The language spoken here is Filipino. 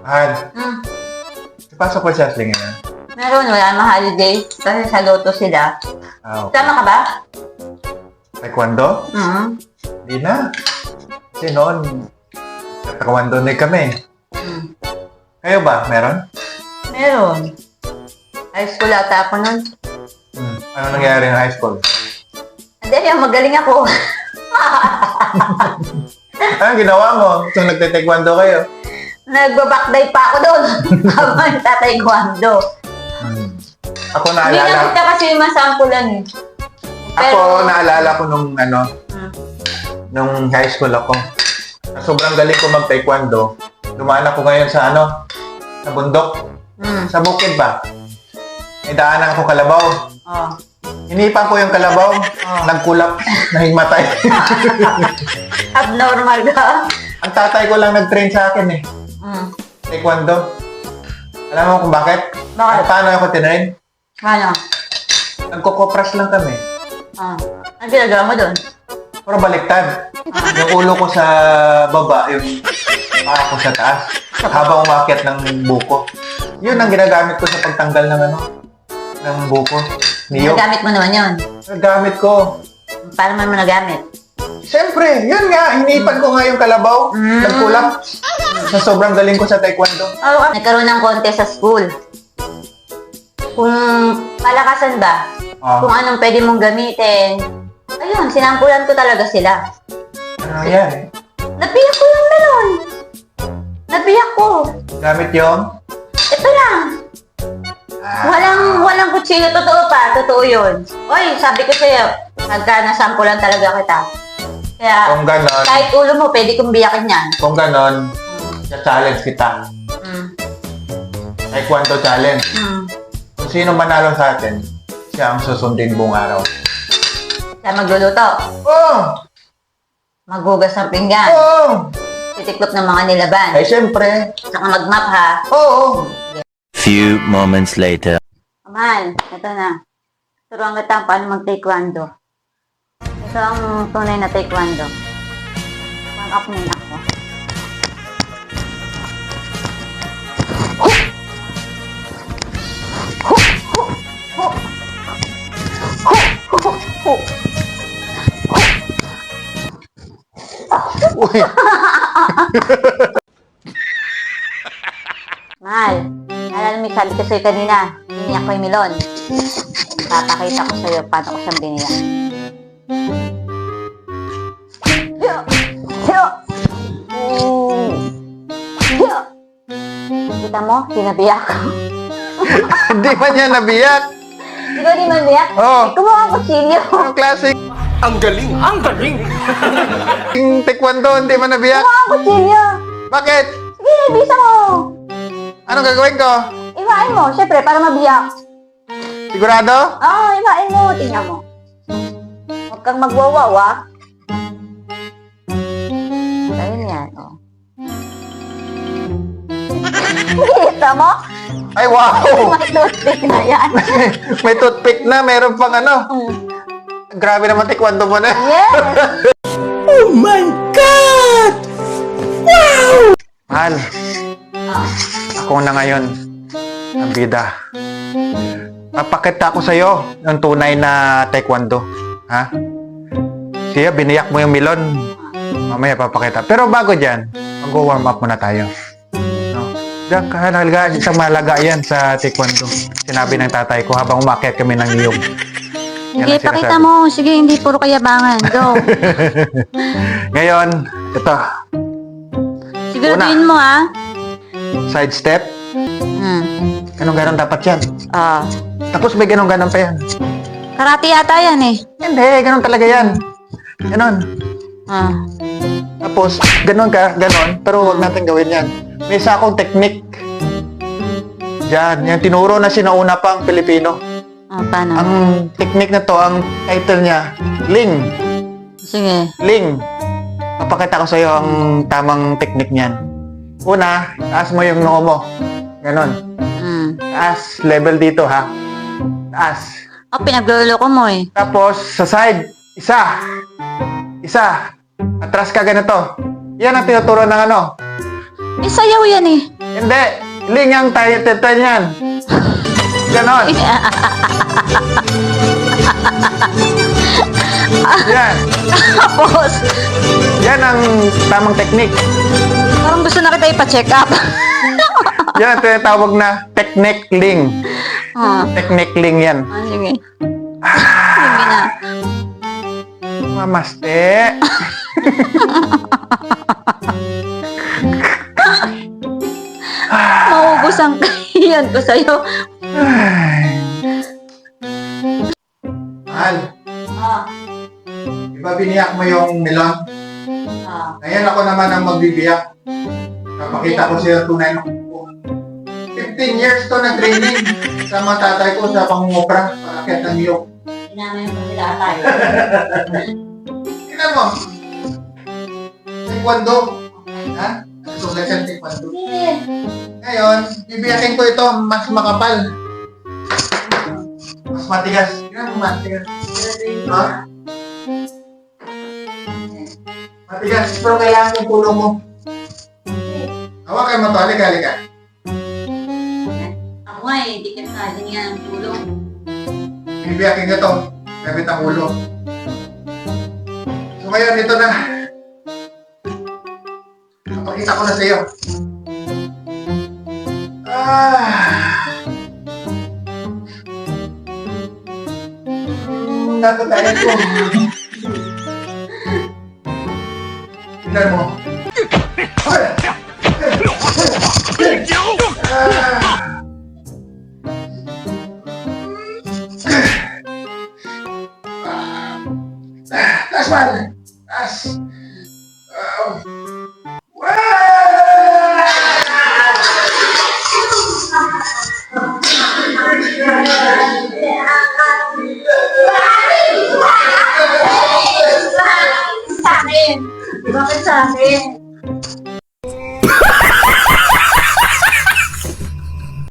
Han, Hmm. pasok ko sa Asling ngayon. Meron, wala namang holiday. Kasi sa loto sila. Okay. Tama ka ba? Taekwondo? Hmm. Hindi na. Kasi noon, taekwondo na kami. Hmm. Kayo ba? Meron? Meron. High school ata ako nun. Ano nangyari ng high school? Hindi, magaling ako. Anong ginawa mo? So, nagte-taekwondo kayo? Nagbabakday pa ako doon. Habang nagtataekwondo. Ako Hindi na naalala. kita kasi masampulan eh. Ako naalala ko nung Hmm. nung high school ako. Sobrang galing ko mag-taekwondo. Dumaan ako ngayon sa sa bundok. Hmm. Sa bukid ba? May daanan ako kalabaw. Oh. Hinipan ko yung kalabaw. Oh. Nagkulap. Nahimatay. Abnormal ka. Ang tatay ko lang nag-train sa akin eh. Hmm. Taekwondo. Alam mo kung bakit? Bakit? Paano ako tinayin? Ano? Nagkukopras lang kami. Ah. Ano ginagawa mo doon? Pero baliktad. Yung ulo ko sa baba, yung paa ko sa taas. Habang umakyat ng buko. Yun ang ginagamit ko sa pagtanggal ng ng buko. Niyog. Nagamit mo naman yun. Nagamit ko. Paano man mo nagamit? Siyempre, yun nga. Hinipan ko nga yung kalabaw. Mm. Nagkulap. Sa sobrang galing ko sa taekwondo. Oo, nagkaroon ng contest sa school. Kung palakasan ba, Ah. kung anong pwede mong gamitin, ayun, sinampulan ko talaga sila. Ano nangyari? Nabiyak ko yung melon. Nabiyak ko. Gamit yung... Ito lang. Walang kutsilyo. Totoo pa. Totoo yun. Oy, sabi ko sa'yo, pagka nasampulan talaga kita. Kaya, Kung ganon, kahit ulo mo, pwede kong biyakin yan. kung ganon, challenge kita. Mm. Taekwondo challenge. Mm. Kung sino manalo sa atin, siya ang susundin buong araw. Kaya magluluto. Oh! Maghugas ng pinggan. Oh! Titiklop ng mga nilaban. Ay, siyempre. Saka mag-map ha. Oo. Few moments later. Amal, ito na. Turuan kita paano mag-taekwondo. Ito ang tunay na taekwondo. Pang-up mo ako. Uy. Mahal, naalala mo yung sabi ko sa'yo kanina, biniyak ko yung melon. Papakita ko sa'yo paano ko siyang biniyak. Hiyo! Hiyo! Hiyo! Kita mo, sinabiyak ko. Hindi pa niya nabiyak. Ikaw di man biyak? Oo. Kumuha ang kutsilyo. Ang classic. Ang galing! Ang galing! Yung taekwondo, hindi man nabiyak. Kumuha ang kutsilyo. Bakit? Sige, bisa mo. Anong gagawin ko? Iwain mo, syempre, para mabiyak. Sigurado? Oo, iwain mo. Tingnan mo. Huwag kang magwawaw, ah. Ayun yan, oh. Kita mo? Ay, wow! May toothpick na yan. May toothpick na, meron pang Mm. Grabe naman taekwondo mo na. Yes! Oh my God! Mahal, Ah, ako na ngayon. Ang bida. Papakita ko sa'yo ng tunay na taekwondo. Ha? Siya, biniyak mo yung melon. Mamaya papakita. Pero bago dyan, mag-warm up muna tayo. No? Diyan ka halaga, isang malaga yan sa taekwondo. Sinabi ng tatay ko habang umakyat kami ng niyog. Yan sige, ang sinasabi. pakita mo. Sige, hindi puro kayabangan. Go. Ngayon, ito, Siguraduhin mo, ah. side step. Ganun-ganon dapat yan. Ah. Tapos may ganun-ganon pa yan. Karate yata yan, eh. Hindi, ganun talaga yan. Ganun. Ah. Tapos, ganun ka, ganun. Pero huwag natin gawin yan. May isa akong technique. Diyan, yung tinuro na sinauna pang Pilipino. Paano? Ang technique na to, ang title niya, Ling. Sige. Ling. Papakita ko sa'yo ang tamang technique niyan. Una, taas mo yung noo mo. Ganon. Taas, level dito ha. Taas. Pinagluloko mo, eh. Tapos, sa side, isa. Atras ka ganito. Yan ang tinuturo ng Isayaw yan eh. Hindi. Ling ang tayo yan. Ganon. Yan. Tapos, Yan ang tamang technique. parang gusto na kita ipa-check up. Yan ang tinatawag na technique ling. Ah, Technique ling yan. sige. Sige na. Mamaste. Maubos ang kahiyan ko sa'yo. Mahal, Ah, iba biniyak mo yung melon? ah. Ngayon ako naman ang magbibiyak. Kapakita ko sa'yo tunay na kuko. 15 years to na training sa mga tatay ko sa pangungopra, paakit ng iyok. Sinama yung pagkila tayo. Tingnan mo. Taekwondo. Ha? Sulat siya taekwondo. Ngayon, bibiyakin ko ito mas makapal. Mas matigas. Tingnan mo, matigas. Ha? Matigas. Pero kailangan yung tulong mo. Hawakan mo to. Halika, halika. Ako nga eh, di ka na din yan ang tulong. Bibiyakin ka to. Gamit ang ulo. So ngayon, ito na. Napakita ko na sa iyo. Natatayin ko. Tingnan mo. Taas man! Taas! Sa akin! Bakit sa akin?